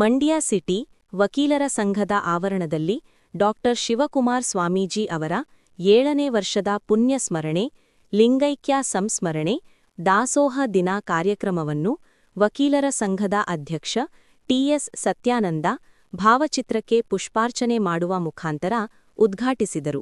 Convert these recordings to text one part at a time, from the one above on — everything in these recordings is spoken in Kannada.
ಮಂಡ್ಯ ಸಿಟಿ ವಕೀಲರ ಸಂಘದ ಆವರಣದಲ್ಲಿ ಡಾಕ್ಟರ್ ಶಿವಕುಮಾರ್ ಸ್ವಾಮೀಜಿ ಅವರ 7ನೇ ವರ್ಷದ ಪುಣ್ಯ ಸ್ಮರಣೆ, ಲಿಂಗೈಕ್ಯ ಸಂಸ್ಮರಣೆ, ದಾಸೋಹ ದಿನ ಕಾರ್ಯಕ್ರಮವನ್ನು ವಕೀಲರ ಸಂಘದ ಅಧ್ಯಕ್ಷ ಟಿಎಸ್ ಸತ್ಯಾನಂದ ಭಾವಚಿತ್ರಕ್ಕೆ ಪುಷ್ಪಾರ್ಚನೆ ಮಾಡುವ ಮುಖಾಂತರ ಉದ್ಘಾಟಿಸಿದರು.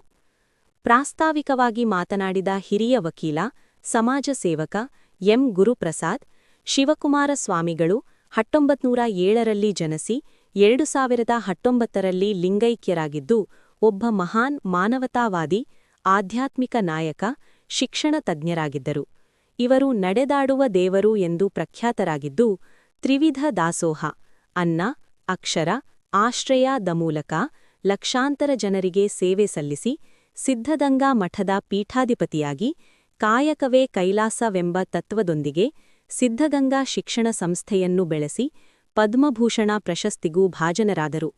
ಪ್ರಾಸ್ತಾವಿಕವಾಗಿ ಮಾತನಾಡಿದ ಹಿರಿಯ ವಕೀಲ, ಸಮಾಜ ಸೇವಕ ಎಂ ಗುರುಪ್ರಸಾದ್, ಶಿವಕುಮಾರ ಸ್ವಾಮಿಗಳು 1907ರಲ್ಲಿ ಜನಿಸಿ 2019ರಲ್ಲಿ ಲಿಂಗೈಕ್ಯರಾಗಿದ್ದು, ಒಬ್ಬ ಮಹಾನ್ ಮಾನವತಾವಾದಿ, ಆಧ್ಯಾತ್ಮಿಕ ನಾಯಕ, ಶಿಕ್ಷಣ ತಜ್ಞರಾಗಿದ್ದರು. ಇವರು ನಡೆದಾಡುವ ದೇವರು ಎಂದು ಪ್ರಖ್ಯಾತರಾಗಿದ್ದು, ತ್ರಿವಿಧ ದಾಸೋಹ, ಅನ್ನ, ಅಕ್ಷರ, ಆಶ್ರಯದ ಮೂಲಕ ಲಕ್ಷಾಂತರ ಜನರಿಗೆ ಸೇವೆ ಸಲ್ಲಿಸಿ ಸಿದ್ಧಗಂಗಾ ಮಠದ ಪೀಠಾಧಿಪತಿಯಾಗಿ ಕಾಯಕವೇ ಕೈಲಾಸವೆಂಬ ತತ್ವದೊಂದಿಗೆ ಸಿದ್ಧಗಂಗಾ ಶಿಕ್ಷಣ ಸಂಸ್ಥೆಯನ್ನು ಬೆಳೆಸಿ ಪದ್ಮಭೂಷಣ ಪ್ರಶಸ್ತಿಗೂ ಭಾಜನರಾದರು.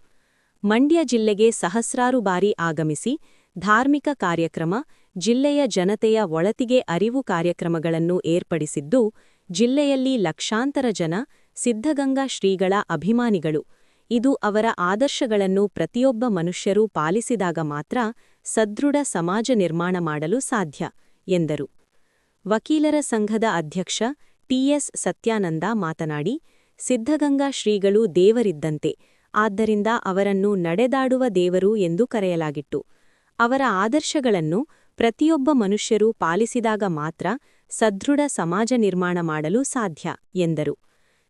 ಮಂಡ್ಯ ಜಿಲ್ಲೆಗೆ ಸಹಸ್ರಾರು ಬಾರಿ ಆಗಮಿಸಿ ಧಾರ್ಮಿಕ ಕಾರ್ಯಕ್ರಮ, ಜಿಲ್ಲೆಯ ಜನತೆಯ ಒಳತಿಗೆ ಅರಿವು ಕಾರ್ಯಕ್ರಮಗಳನ್ನು ಏರ್ಪಡಿಸಿದ್ದು, ಜಿಲ್ಲೆಯಲ್ಲಿ ಲಕ್ಷಾಂತರ ಜನ ಸಿದ್ಧಗಂಗಾ ಶ್ರೀಗಳ ಅಭಿಮಾನಿಗಳು. ಇದು ಅವರ ಆದರ್ಶಗಳನ್ನು ಪ್ರತಿಯೊಬ್ಬ ಮನುಷ್ಯರೂ ಪಾಲಿಸಿದಾಗ ಮಾತ್ರ ಸದೃಢ ಸಮಾಜ ನಿರ್ಮಾಣ ಮಾಡಲು ಸಾಧ್ಯ ಎಂದರು. ವಕೀಲರ ಸಂಘದ ಅಧ್ಯಕ್ಷ ಟಿಎಸ್ ಸತ್ಯಾನಂದ ಮಾತನಾಡಿ, ಸಿದ್ಧಗಂಗಾ ಶ್ರೀಗಳು ದೇವರಿದ್ದಂತೆ, ಆದ್ದರಿಂದ ಅವರನ್ನು ನಡೆದಾಡುವ ದೇವರು ಎಂದು ಕರೆಯಲಾಗಿತ್ತು. ಅವರ ಆದರ್ಶಗಳನ್ನು ಪ್ರತಿಯೊಬ್ಬ ಮನುಷ್ಯರೂ ಪಾಲಿಸಿದಾಗ ಮಾತ್ರ ಸದೃಢ ಸಮಾಜ ನಿರ್ಮಾಣ ಮಾಡಲು ಸಾಧ್ಯ ಎಂದರು.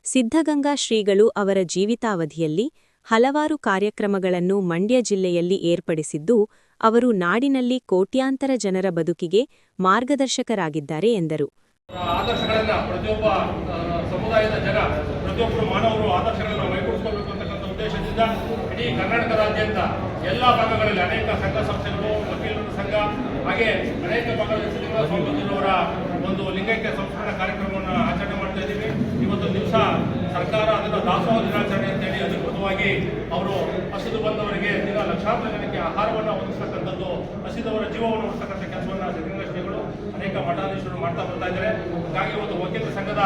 ಸಿದ್ಧಗಂಗಾ ಶ್ರೀಗಳು ಅವರ ಜೀವಿತಾವಧಿಯಲ್ಲಿ ಹಲವಾರು ಕಾರ್ಯಕ್ರಮಗಳನ್ನು ಮಂಡ್ಯ ಜಿಲ್ಲೆಯಲ್ಲಿ ಏರ್ಪಡಿಸಿದ್ದು, ಅವರು ನಾಡಿನಲ್ಲಿ ಕೋಟ್ಯಾಂತರ ಜನರ ಬದುಕಿಗೆ ಮಾರ್ಗದರ್ಶಕರಾಗಿದ್ದಾರೆ ಎಂದರು. ಆದರ್ಶಗಳನ್ನು ಪ್ರತಿಯೊಬ್ಬ ಸಮುದಾಯದ ಜನ, ಪ್ರತಿಯೊಬ್ಬರು ಮಾನವರು ಆದರ್ಶಗಳನ್ನು ಮೈಗೂಡಿಸಿಕೊಳ್ಳಬೇಕು ಅಂತಕ್ಕಂಥ ಉದ್ದೇಶದಿಂದ ಇಡೀ ಕರ್ನಾಟಕದಾದ್ಯಂತ ಎಲ್ಲ ಭಾಗಗಳಲ್ಲಿ ಅನೇಕ ಸಂಘ ಸಂಸ್ಥೆಗಳು, ವಕೀಲರ ಸಂಘ, ಹಾಗೆ ಅನೇಕ ಭಾಗಗಳಲ್ಲಿ ಸಿದ್ಧಗಂಗಾ ಸ್ವಾಮೀಜಿಯವರ ಒಂದು ಲಿಂಗೈಕ್ಯ ಸಂಸ್ಮರಣಾ ಕಾರ್ಯಕ್ರಮವನ್ನು ಆಚರಣೆ ಮಾಡ್ತಾ ಇದ್ದೀವಿ. ಇವತ್ತೊಂದು ದಿವಸ ಸರ್ಕಾರ ಅದನ್ನು ದಾಸೋಹ ದಿನಾಚರಣೆ ಅಂತೇಳಿ ಅಧಿಕೃತವಾಗಿ ಅವರು ಹಸಿದು ಬಂದವರಿಗೆ ದಿನ ಲಕ್ಷಾಂತರ ಜನಕ್ಕೆ ಆಹಾರವನ್ನು ಒದಗಿಸ್ತಕ್ಕಂಥದ್ದು, ಹಸಿದವರ ಜೀವವನ್ನು ಉಳಿಸ್ತಕ್ಕಂಥ ಕೆಲಸವನ್ನು ಸಿದ್ಧಗಂಗಾ ಶ್ರೀಗಳು ಅನೇಕ ಮಠಾಧೀಶರು ಮಾಡ್ತಾ ಬರ್ತಾ ಇದ್ದಾರೆ. ಹಾಗಾಗಿ ಇವತ್ತು ವಕೀಲರ ಸಂಘದ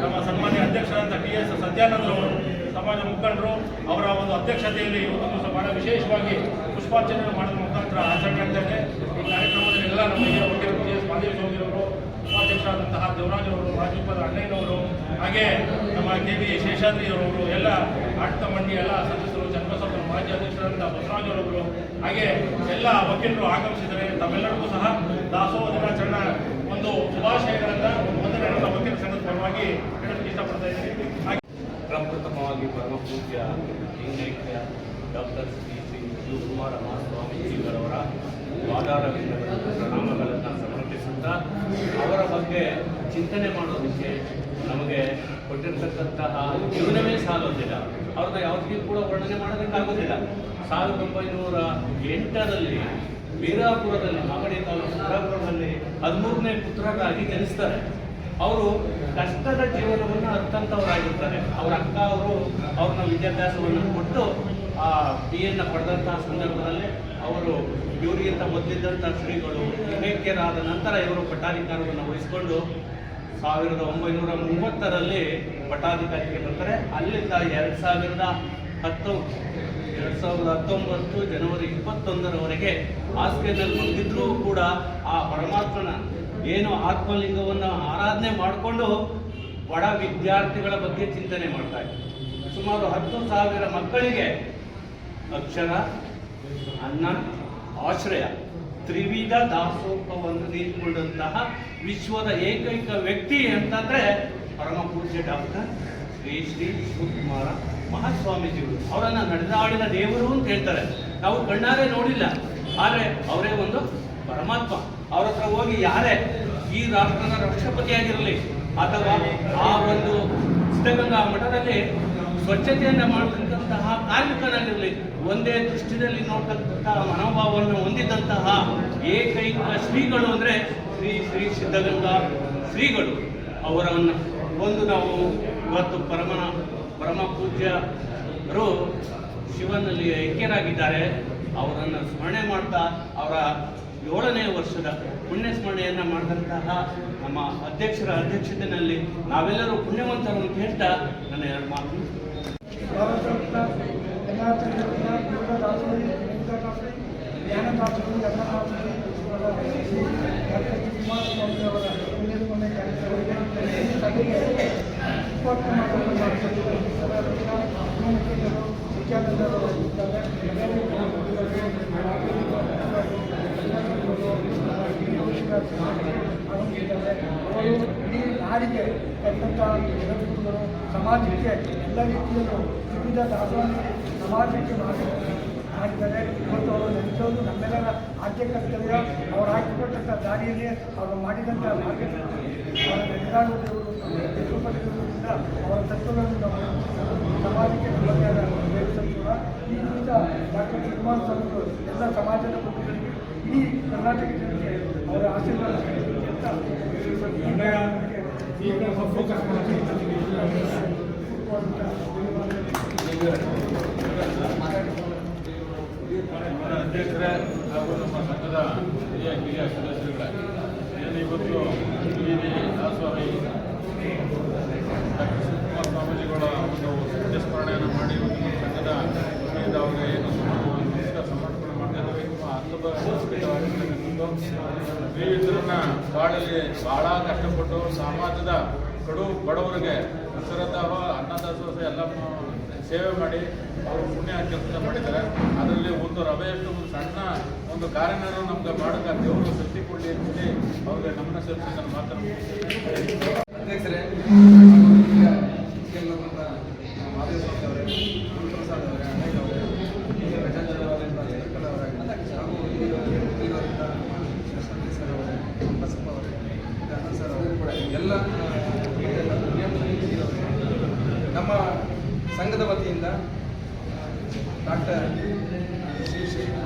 ನಮ್ಮ ಸನ್ಮಾನ್ಯ ಅಧ್ಯಕ್ಷರಾದ ಟಿಎಸ್ ಸತ್ಯಾನಂದರವರು, ಸಮಾಜ ಮುಖಂಡರು, ಅವರ ಒಂದು ಅಧ್ಯಕ್ಷತೆಯಲ್ಲಿ ಇವತ್ತು ದಿವಸ ಬಹಳ ವಿಶೇಷವಾಗಿ ಪುಷ್ಪಾರ್ಚನೆ ಮಾಡೋದ್ರ ಮುಖಾಂತರ ಆಚರಣೆ ಆಗ್ತಾ ಇದೆ. ಈ ಕಾರ್ಯಕ್ರಮದಲ್ಲಿ ಎಲ್ಲ ನಮ್ಮ ಹಿರಿಯ ವಕೀಲರು ಟಿಎಸ್ ಮಾದೇವಸ್ವಾಮಿರವರು, ಉಪಾಧ್ಯಕ್ಷರಾದಂತಹ ದೇವರಾಜರವರು, ರಾಜೀಪದ ಅಣ್ಣಯ್ಯನವರು, ಹಾಗೆ ನಮ್ಮ ಕೆ.ವಿ. ಶೇಷಾದ್ರಿಯವರವರು, ಎಲ್ಲ ಆಡಳಿತ ಮಂಡಳಿ ಎಲ್ಲ ಸದಸ್ಯರು, ಚನ್ನಬಸವರ ಮಾಜಿ ಅಧ್ಯಕ್ಷರಾದಂತಹ ಬಸವರಾಜರವರು, ಹಾಗೆ ಎಲ್ಲ ವಕೀಲರು ಆಗಮಿಸಿದರೆ ತಮ್ಮೆಲ್ಲರಿಗೂ ಸಹ ದಾಸೋಹ ದಿನಾಚರಣೆ ಒಂದು ಶುಭಾಶಯಗಳನ್ನು ವಂದನೆಗಳನ್ನು ವಕೀಲರ ಸಂಘದ ಪರವಾಗಿ ಹೇಳೋದಕ್ಕೆ ಇಷ್ಟಪಡ್ತಾ ಇದ್ದೀನಿ. ಪ್ರಪ್ರಥಮವಾಗಿ ಪರಮ ಪೂಜ್ಯ ಲಿಂಗೈಕ್ಯ ಡಾಕ್ಟರ್ ಶ್ರೀ ಶಿವಕುಮಾರ ಸ್ವಾಮೀಜಿಗಳವರ ಪಾದಾರವಿಂದಗಳನ್ನು ಪ್ರಣಾಮಗಳನ್ನು ಸಮರ್ಪಿಸುತ್ತಾ, ಅವರ ಬಗ್ಗೆ ಚಿಂತನೆ ಮಾಡೋದಕ್ಕೆ ನಮಗೆ ಕೊಟ್ಟಿರ್ತಕ್ಕಂತಹ ಜೀವನವೇ ಸಾಲೋದಿಲ್ಲ. ಅವ್ರನ್ನ ಯಾವುದಕ್ಕೂ ಕೂಡ ವರ್ಣನೆ ಮಾಡೋದಕ್ಕಾಗೋದಿಲ್ಲ. 1908ರಲ್ಲಿ ವೀರಾಪುರದಲ್ಲಿ, ಮಾಗಡಿ ತಾಲೂಕು ವೀರಾಪುರದಲ್ಲಿ 13ನೇ ಪುತ್ರರಾಗಿ ಜನಿಸ್ತಾರೆ. ಅವರು ಕಷ್ಟದ ಜೀವನವನ್ನು ಅರ್ಥಂತವರಾಗಿರ್ತಾರೆ. ಅವರ ಅಕ್ಕ ಅವರು ಅವ್ರನ್ನ ವಿದ್ಯಾಭ್ಯಾಸವನ್ನು ಕೊಟ್ಟು BA ಪಡೆದಂತಹ ಸಂದರ್ಭದಲ್ಲಿ ಅವರು ಇವರಿಗಿಂತ ಮೊದಲಿದ್ದಂಥ ಶ್ರೀಗಳು ಲಿಂಗೈಕ್ಯರಾದ ನಂತರ ಇವರು ಪಟ್ಟಾಧಿಕಾರವನ್ನು ವಹಿಸಿಕೊಂಡು 1930ರಲ್ಲಿ ಪಟ್ಟಾಧಿಕಾರಿಗೆ ಬರ್ತಾರೆ. ಅಲ್ಲಿಂದ 2019 ಜನವರಿ 21ರವರೆಗೆ ಹಾಸಿಗೆಯಲ್ಲಿ ಮಲಗಿದ್ರೂ ಕೂಡ ಆ ಪರಮಾತ್ಮನ ಏನು ಆತ್ಮಲಿಂಗವನ್ನು ಆರಾಧನೆ ಮಾಡಿಕೊಂಡು ಬಡ ವಿದ್ಯಾರ್ಥಿಗಳ ಬಗ್ಗೆ ಚಿಂತನೆ ಮಾಡ್ತಾ ಇದ್ದಾರೆ. ಸುಮಾರು 10,000 ಮಕ್ಕಳಿಗೆ ಅಕ್ಷರ, ಅನ್ನ, ಆಶ್ರಯ, ತ್ರಿವಿಧ ದಾಸೋಹವನ್ನು ನೀಡಿಕೊಂಡಂತಹ ವಿಶ್ವದ ಏಕೈಕ ವ್ಯಕ್ತಿ ಅಂತಂದರೆ ಪರಮ ಪೂಜ್ಯ ಡಾಕ್ಟರ್ ಶ್ರೀ ಶಿವಕುಮಾರ ಮಹಾಸ್ವಾಮೀಜಿಗಳು. ಅವರನ್ನು ನಡೆದಾಡಿದ ದೇವರು ಅಂತ ಹೇಳ್ತಾರೆ. ನಾವು ಕಣ್ಣಾರೆ ನೋಡಿಲ್ಲ, ಆದರೆ ಅವರೇ ಒಂದು ಪರಮಾತ್ಮ. ಅವ್ರ ಹತ್ರ ಹೋಗಿ ಯಾರೇ ಈ ರಾಷ್ಟ್ರದ ರಾಷ್ಟ್ರಪತಿಯಾಗಿರಲಿ ಅಥವಾ ಆ ಒಂದು ಸಿದ್ಧಗಂಗಾ ಮಠದಲ್ಲಿ ಸ್ವಚ್ಛತೆಯನ್ನು ಮಾಡತಕ್ಕಂತಹ ಕಾರ್ಮಿಕನಾಗಿರಲಿ, ಒಂದೇ ದೃಷ್ಟಿಯಲ್ಲಿ ನೋಡ್ತಕ್ಕಂತಹ ಮನೋಭಾವವನ್ನು ಹೊಂದಿದ್ದಂತಹ ಏಕೈಕ ಶ್ರೀಗಳು ಅಂದರೆ ಶ್ರೀ ಸಿದ್ಧಗಂಗಾ ಶ್ರೀಗಳು. ಅವರನ್ನು ಒಂದು ನಾವು ಇವತ್ತು ಪರಮ ಪೂಜ್ಯರು ಶಿವನಲ್ಲಿ ಐಕ್ಯರಾಗಿದ್ದಾರೆ. ಅವರನ್ನು ಸ್ಮರಣೆ ಮಾಡ್ತಾ ಅವರ 7ನೇ ವರ್ಷದ ಪುಣ್ಯ ಸ್ಮರಣೆಯನ್ನು ಮಾಡಿದಂತಹ ನಮ್ಮ ಅಧ್ಯಕ್ಷರ ಅಧ್ಯಕ್ಷತೆಯಲ್ಲಿ ನಾವೆಲ್ಲರೂ ಪುಣ್ಯವಂತರು ಅಂತ ಹೇಳ್ತಾ ನನ್ನ 2 ಮಾತು ಭಾರತರತ್ನ ಜನಾರ್ದನ ಯೋಗದಾಸೋಹಿ ವೇಂಕಟದಾಸೋಹಿ ಜ್ಞಾನದಾಸೋಹಿ ಅನ್ನದಾಸೋಹಿ ಶ್ರೀ ಡಾಕ್ಟರ್ ಕುಮಾರಸ್ವಾಮಿ ಅವರ ಪುಣ್ಯಸ್ಮರಣೆ ಕಾರ್ಯಕ್ರಮಕ್ಕೆ ಈ ಸಭೆಗೆ 20 ಮುಖ್ಯಮಂತ್ರಿಗಳು ವಿಚಾರಧರರು ಇದ್ದಾರೆ. ಅವರು ಇಡೀ ನಾಡಿಗೆ ಕಟ್ಟಂಥ ಜಗದ್ಗುರುಗಳು, ಸಮಾಜಕ್ಕೆ ಎಲ್ಲ ರೀತಿಯಲ್ಲೂ ವಿವಿಧ ದಾಸೋಹಿ ಸಮಾಜಕ್ಕೆ ಮಾಡಿದ್ದಾರೆ. ಇವತ್ತು ಅವರು ನೆನೆಸೋದು ನಮ್ಮೆಲ್ಲರ ಆದ್ಯ ಕರ್ತವ್ಯ. ಅವರು ಹಾಕಿಕೊಟ್ಟಂಥ ದಾರಿಯಲ್ಲಿ ಅವರು ಮಾಡಿದಂಥ ಮಾರ್ಗದರ್ಶನ ಅವರ ನಡೆದಾಡುವುದವರು ತಿರುಪತಿಗಳಿಂದ ಅವರ ತತ್ವಗಳನ್ನು ನಾವು ಸಮಾಜಕ್ಕೆ ನಮ್ಮದೇ ಆದ ಬೆಳೆಸುವ ಈ ದಿವಸ ಡಾಕ್ಟರ್ ಕುಮಾರಸ್ವಾಮಿಗಳು ಎಲ್ಲ ಸಮಾಜದ ಬಂಧುಗಳಿಗೆ ಇಡೀ ಕರ್ನಾಟಕ ಜನತೆ ಅವರ ಆಶೀರ್ವಾದ ಅಂತ ಅಧ್ಯಕ್ಷರೇ ಹಾಗೂ ನಮ್ಮ ಸಂಘದ ಹಿರಿಯ ಸದಸ್ಯರುಗಳೇ, ಏನು ಇವತ್ತು ದಾಸೋಹಿ ಡಾಕ್ಟರ್ ಶಿವಕುಮಾರ ಸ್ವಾಮೀಜಿಗಳ ಒಂದು ಪುಣ್ಯಸ್ಮರಣೆಯನ್ನು ಮಾಡಿ ಇವತ್ತು ನಮ್ಮ ಸಂಘದ ವತಿಯಿಂದ ಅವರಿಗೆ ಏನು ಸಮರ್ಪಣೆ ಮಾಡ್ತಿದ್ದೇವೆ. ಶ್ರೀಯುತರನ್ನ ಬಾಳಲ್ಲಿ ಬಹಳ ಕಷ್ಟಪಟ್ಟು ಸಮಾಜದ ಕಡು ಬಡವರಿಗೆ ಅಕ್ಷರದಾಹ ಅನ್ನದಾಸೋಹ ಎಲ್ಲ ಸೇವೆ ಮಾಡಿ ಅವರು ಪುಣ್ಯ ಕೆಲಸ ಮಾಡಿದ್ದಾರೆ. ಅದರಲ್ಲಿ ಒಂದು ರವೆಯಷ್ಟು ಒಂದು ಸಣ್ಣ ಒಂದು ಕಾರ್ಯನೂ ನಮ್ಗೆ ಮಾಡೋಕ್ಕೆ ದೇವರು ಶಕ್ತಿ ಕೊಡಲಿ ಅಂತೇಳಿ ಅವ್ರಿಗೆ ನಮ್ಮನ್ನ ಸೇರಿಸಿ ನಾನು ಮಾತಾಡ್ತೀನಿ. ಅಧ್ಯಕ್ಷರೇ, ಮಾದೇವಸ್ವಾಮಿ ಅವರೇ, ಗುರುಪ್ರಸಾದ್ ಅವರೇ, ಅನೇಕ ಅವರೇ, ಗಜಾಂಜನವರಿಂದ ಸರ್ಕಲ್ ಅವರಾಗಿದ್ದಾರೆ ಹಾಗೂ ಇಲ್ಲಿರುವಂಥ ಸಂತೋಷ್ ಸರ್ ಅವರೇ, ಬಸಪ್ಪ ಅವರೇ, ಅನಂತ್ ಸರ್ ಅವರು ಕೂಡ ಎಲ್ಲ ನಮ್ಮ ಸಂಘದ ವತಿಯಿಂದ ಡಾಕ್ಟರ್ ಶ್ರೀ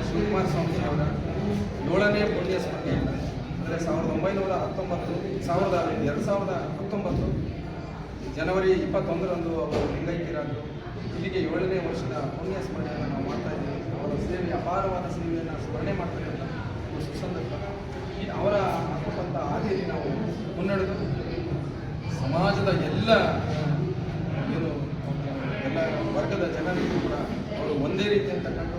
ಶಿವಕುಮಾರ ಸ್ವಾಮೀಜಿ ಅವರ 7ನೇ ಪುಣ್ಯ ಸ್ಮರಣೆಯನ್ನು ಅಂದರೆ 2019 ಜನವರಿ 21ರಂದು ಅವರು ಲಿಂಗೈಕ್ಯರಾದರು. ಇಲ್ಲಿಗೆ 7ನೇ ವರ್ಷದ ಪುಣ್ಯ ಸ್ಮರಣೆಯನ್ನು ನಾವು ಮಾಡ್ತಾ ಇದ್ದೀವಿ. ಅವರ ಸೇವೆ, ಅಪಾರವಾದ ಸೇವೆಯನ್ನು ಸ್ಮರಣೆ ಮಾಡ್ತಕ್ಕಂಥ ಒಂದು ಸುಸಂದರ್ಭ. ಅವರ ಹಾಕುವಂಥ ಹಾದಿಯಲ್ಲಿ ನಾವು ಮುನ್ನಡೆದು ಸಮಾಜದ ಎಲ್ಲ ವರ್ಗದ ಜನರಿಗೂ ಕೂಡ ಅವರು ಒಂದೇ ರೀತಿ ಅಂತಕ್ಕಂಥ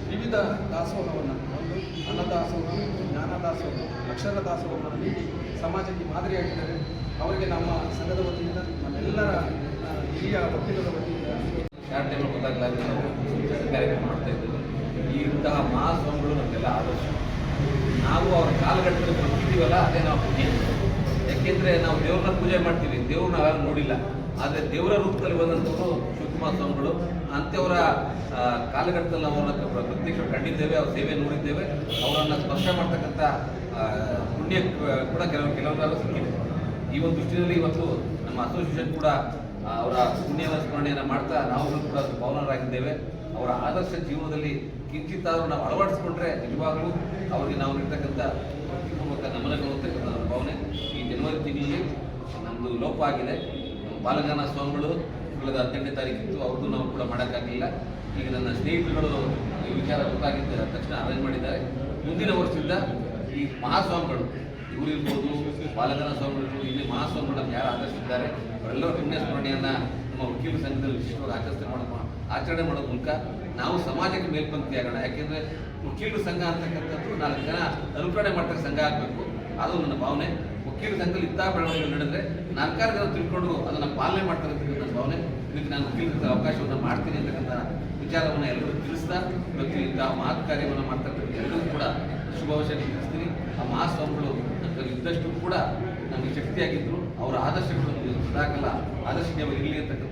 ವಿವಿಧ ದಾಸೋಹವನ್ನು, ಒಂದು ಅನ್ನದಾಸೋಹ, ಜ್ಞಾನದಾಸೋಹ, ಅಕ್ಷರ ದಾಸೋಹವನ್ನು ನೀಡಿ ಸಮಾಜಕ್ಕೆ ಮಾದರಿಯಾಗಿದ್ದಾರೆ. ಅವರಿಗೆ ನಮ್ಮ ಸಂಘದ ವತಿಯಿಂದ, ನಮ್ಮೆಲ್ಲರ ಹಿರಿಯ ವಕೀಲರ ವತಿಯಿಂದ ಎರಡು ಟೈಮ್ ಗೊತ್ತಾಗಲಾಗಿ ನಾವು ಕಾರ್ಯಕ್ರಮ ಮಾಡ್ತಾ ಇದ್ದೇವೆ. ಇಂತಹ ಮಹಾಸ್ವಾಮಿಗಳು ನಮಗೆಲ್ಲ ಆದರ್ಶ. ನಾವು ಅವರ ಕಾಲಘಟ್ಟದಲ್ಲಿ ಬರ್ತಿದ್ದೀವಲ್ಲ, ಅದೇ ನಾವು ಪುಣ್ಯ. ಯಾಕೆಂದರೆ ನಾವು ದೇವ್ರನ್ನ ಪೂಜೆ ಮಾಡ್ತೀವಿ, ದೇವ್ರನ್ನ ನಾವಾಗ ನೋಡಿಲ್ಲ. ಆದರೆ ದೇವರ ರೂಪದಲ್ಲಿ ಬಂದಂಥವರು ಶಿವಕುಮಾರ ಸ್ವಾಮಿಗಳು. ಅಂಥವರ ಕಾಲಘಟ್ಟದಲ್ಲಿ ಅವರನ್ನ ಪ್ರತ್ಯಕ್ಷ ಕಂಡಿದ್ದೇವೆ, ಅವ್ರ ಸೇವೆ ನೋಡಿದ್ದೇವೆ. ಅವರನ್ನು ಸ್ಪರ್ಶ ಮಾಡ್ತಕ್ಕಂಥ ಪುಣ್ಯ ಕೂಡ ಕೆಲವೊಂದಾರು ಸಿಕ್ಕಿದೆ. ಈ ಒಂದು ದೃಷ್ಟಿಯಲ್ಲಿ ಇವತ್ತು ನಮ್ಮ ಅಸೋಸಿಯೇಷನ್ ಕೂಡ ಅವರ ಪುಣ್ಯದ ಸ್ಮರಣೆಯನ್ನು ಮಾಡ್ತಾ ನಾವು ಕೂಡ ಪಾವನರಾಗಿದ್ದೇವೆ. ಅವರ ಆದರ್ಶ ಜೀವನದಲ್ಲಿ ಕಿಂಚಿತ್ತಾದರೂ ನಾವು ಅಳವಡಿಸಿಕೊಂಡ್ರೆ ನಿಜವಾಗಲೂ ಅವರಿಗೆ ನಾವು ನೀಡ್ತಕ್ಕಂಥ ಭಕ್ತಿಪೂರ್ವಕ ನಮನಗಳು ಅಂತಕ್ಕಂಥ ಭಾವನೆ. ಈ ಜನವರಿ ತಿಂಗಳಲ್ಲಿ ನಮ್ಮದು ಲೋಪ ಆಗಿದೆ. ಬಾಲಗಾನ ಸ್ವಾಮಿಗಳು ಕಳೆದ 18ನೇ ತಾರೀಕಿತ್ತು, ಅವ್ರದ್ದು ನಾವು ಕೂಡ ಮಾಡೋಕ್ಕಾಗಲಿಲ್ಲ. ಈಗ ನನ್ನ ಸ್ನೇಹಿತರುಗಳು ಈ ವಿಚಾರ ಗೊತ್ತಾಗಿದ್ದ ತಕ್ಷಣ ಅರೇಂಜ್ ಮಾಡಿದ್ದಾರೆ. ಮುಂದಿನ ವರ್ಷದಿಂದ ಈ ಮಹಾಸ್ವಾಮಿಗಳು ಇವರಿರ್ಬೋದು, ಬಾಲಗಾನ ಸ್ವಾಮಿಗಳು, ಇಲ್ಲಿ ಮಹಾಸ್ವಾಮಿಗಳನ್ನು ಯಾರು ಆಚರಿಸಿದ್ದಾರೆ ಅವರೆಲ್ಲರ ಪುಣ್ಯ ಸ್ಮರಣೆಯನ್ನು ನಮ್ಮ ವಕೀಲ ಸಂಘದಲ್ಲಿ ವಿಶೇಷವಾಗಿ ಆಚರಣೆ ಮಾಡೋ ಮೂಲಕ ನಾವು ಸಮಾಜಕ್ಕೆ ಮೇಲ್ಪಂಕ್ತಿಯಾಗೋಣ. ಯಾಕೆಂದರೆ ವಕೀಲರ ಸಂಘ ಅಂತಕ್ಕಂಥದ್ದು 4 ಜನ ಅನುಕರಣೆ ಮಾಡ್ತಕ್ಕ ಸಂಘ ಆಗಬೇಕು. ಅದು ನನ್ನ ಭಾವನೆ. ವಕೀಲ ಸಂಘದಲ್ಲಿ ಇಂಥ ಬೆಳವಣಿಗೆಗಳು ನಡೆದರೆ 4 ಜನ ತಿಳ್ಕೊಂಡು ಅದನ್ನು ಪಾಲನೆ ಮಾಡ್ತಕ್ಕಂಥ ಭಾವನೆ. ಇದಕ್ಕೆ ನಾನು ವಕೀಲರ ಅವಕಾಶವನ್ನು ಮಾಡ್ತೀನಿ ಅಂತಕ್ಕಂಥ ವಿಚಾರವನ್ನು ಎಲ್ಲರೂ ತಿಳಿಸ್ತಾ ಇವತ್ತು ಇಂತಹ ಮಹತ್ ಕಾರ್ಯವನ್ನು ಮಾಡ್ತಕ್ಕಂಥ ಎಲ್ಲರೂ ಕೂಡ ಶುಭಾಶಯ ತಿಳಿಸ್ತೀನಿ. ಆ ಮಹಾಸ್ವಾಮಿಗಳು ನಮ್ಮಲ್ಲಿ ಇದ್ದಷ್ಟು ಕೂಡ ನಮಗೆ ಶಕ್ತಿಯಾಗಿದ್ದರು. ಅವರ ಆದರ್ಶಗಳು ಸದಾಕಾಲ ಆದರ್ಶೀಯವಾಗಿ ಇರಲಿ ಅಂತಕ್ಕಂಥ